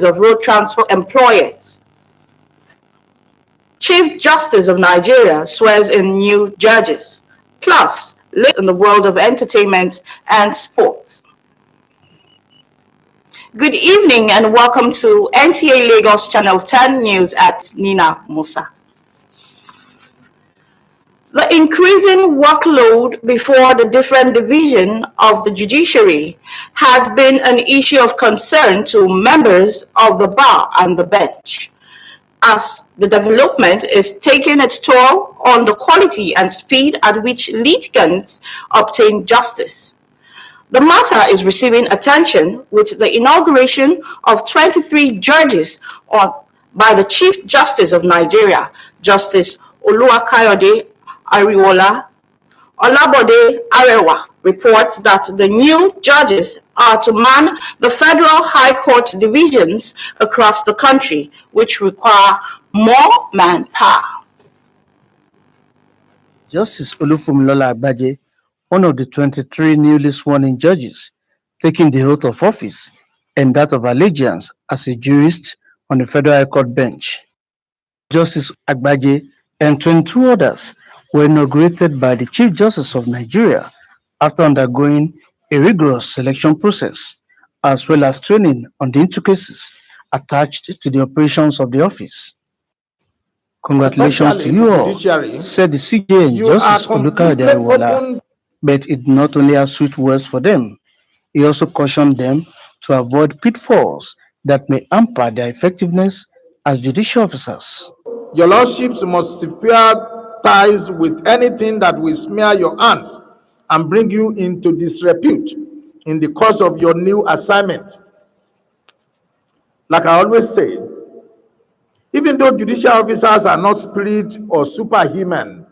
of road transport employers. Chief Justice of Nigeria swears in new judges. Plus, in the world of entertainment and sports. Good evening and welcome to NTA Lagos Channel 10 News at Nina Musa. The increasing workload before the different division of the judiciary has been an issue of concern to members of the bar and the bench, as the development is taking its toll on the quality and speed at which litigants obtain justice. The matter is receiving attention with the inauguration of 23 judges by the Chief Justice of Nigeria, Justice Oluwakayode Ariwola. Olabode Arewa reports that the new judges are to man the Federal High Court divisions across the country, which require more manpower. Justice Olufunmilola Agbaje, one of the 23 newly sworn-in judges, taking the oath of office and that of allegiance as a jurist on the Federal High Court bench. Justice Agbaje and 22 others were inaugurated by the Chief Justice of Nigeria after undergoing a rigorous selection process, as well as training on the intricacies attached to the operations of the office. Congratulations to you all, said the CJ and Justice Olukayode Ariwola. But it not only has sweet words for them, he also cautioned them to avoid pitfalls that may hamper their effectiveness as judicial officers. Your lordships must sever ties with anything that will smear your hands and bring you into disrepute in the course of your new assignment. Like I always say, even though judicial officers are not spirit or superhuman,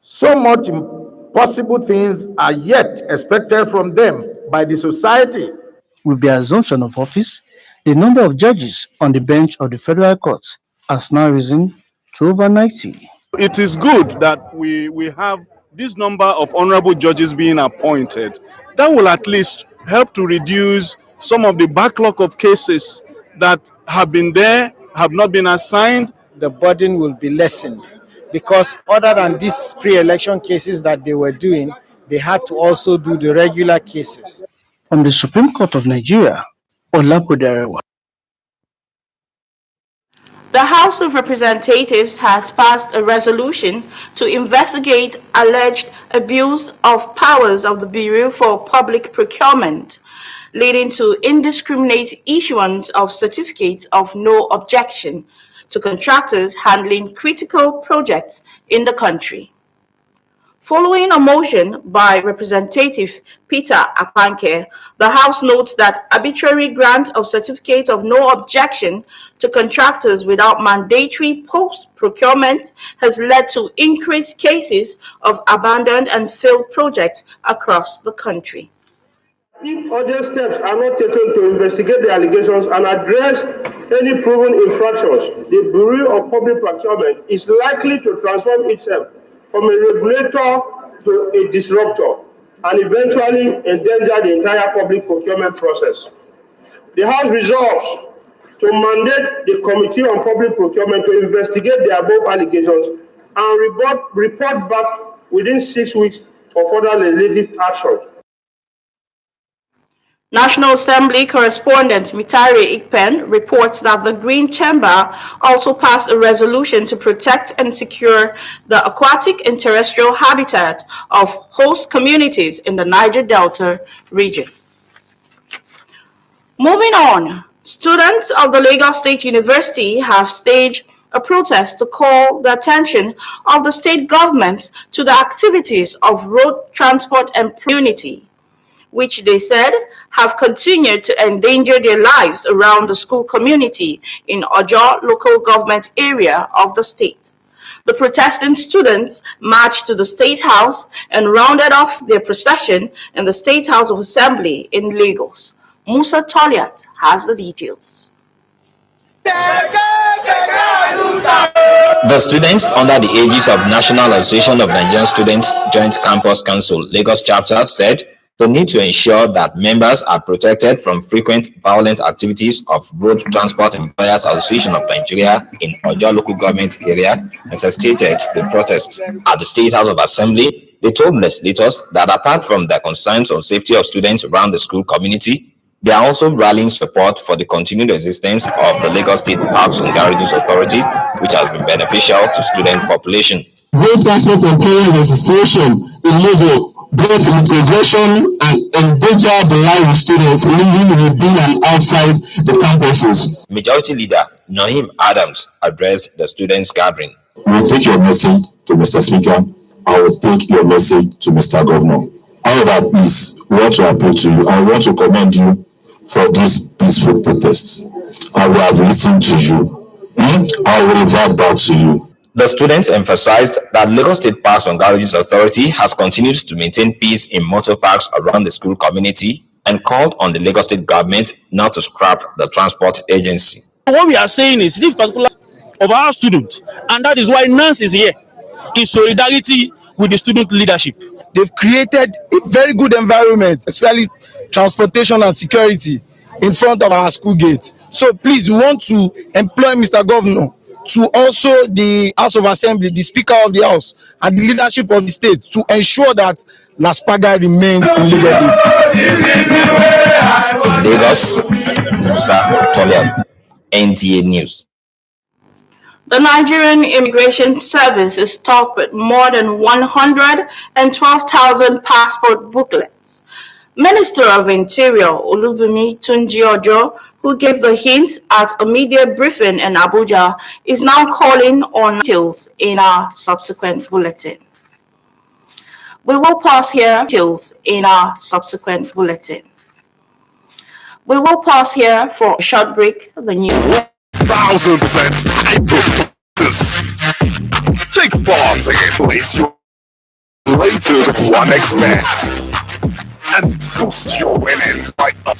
so much impossible things are yet expected from them by the society. With the assumption of office, the number of judges on the bench of the Federal Court has now risen to over 90. It is good that we have this number of honorable judges being appointed. That will at least help to reduce some of the backlog of cases that have been there, have not been assigned. The burden will be lessened because other than these pre-election cases that they were doing, they had to also do the regular cases. From the Supreme Court of Nigeria, Olabode Arewa. The House of Representatives has passed a resolution to investigate alleged abuse of powers of the Bureau for Public Procurement, leading to indiscriminate issuance of certificates of no objection to contractors handling critical projects in the country. Following a motion by Representative Peter Apanke, the House notes that arbitrary grant of certificates of no objection to contractors without mandatory post-procurement has led to increased cases of abandoned and failed projects across the country. If urgent steps are not taken to investigate the allegations and address any proven infractions, the Bureau of Public Procurement is likely to transform itself from a regulator to a disruptor and eventually endanger the entire public procurement process. The House resolves to mandate the Committee on Public Procurement to investigate the above allegations and report back within 6 weeks for further legislative action. National Assembly correspondent Mitare Ikpen reports that the Green Chamber also passed a resolution to protect and secure the aquatic and terrestrial habitat of host communities in the Niger Delta region. Moving on, students of the Lagos State University have staged a protest to call the attention of the state government to the activities of road transport and community, which they said have continued to endanger their lives around the school community in Ojo local government area of the state. The protesting students marched to the State House and rounded off their procession in the State House of Assembly in Lagos. Musa Toliat has the details. The students under the aegis of National Association of Nigerian Students Joint Campus Council Lagos chapter said The need to ensure that members are protected from frequent violent activities of Road Transport Employers Association of Nigeria in Ojo local government area necessitated the protest. At the State House of Assembly, they told legislators that apart from their concerns on safety of students around the school community, they are also rallying support for the continued existence of the Lagos State Parks and Garages Authority, which has been beneficial to student population. Road Transport Employers Association in Lagos brought in progression and endanger the life of students living within and outside the campuses. Majority Leader Naim Adams addressed the students' gathering. We will take your message to Mr. Speaker. I will take your message to Mr. Governor. However, please, we want to appeal to you. I want to commend you for these peaceful protests. I will have listened to you. I will revert back to you. The students emphasized that Lagos State Parks and Garages Authority has continued to maintain peace in motor parks around the school community and called on the Lagos State government not to scrap the transport agency. What we are saying is this particular of our students, and that is why NANS is here in solidarity with the student leadership. They've created a very good environment, especially transportation and security in front of our school gate. So please, we want to employ Mr. Governor to also the House of Assembly, the Speaker of the House, and the leadership of the state to ensure that Laspaga remains in Lagos. In Lagos, Musa Tolian, NTA News. The Nigerian Immigration Service is stocked with more than 112,000 passport booklets. Minister of Interior Olubunmi Tunji-Ojo, who gave the hint at a media briefing in Abuja, is now calling on details in our subsequent bulletin. We will pause here for a short break. The news. 1000%. Take part and place your latest 1xbet and boost your winnings by up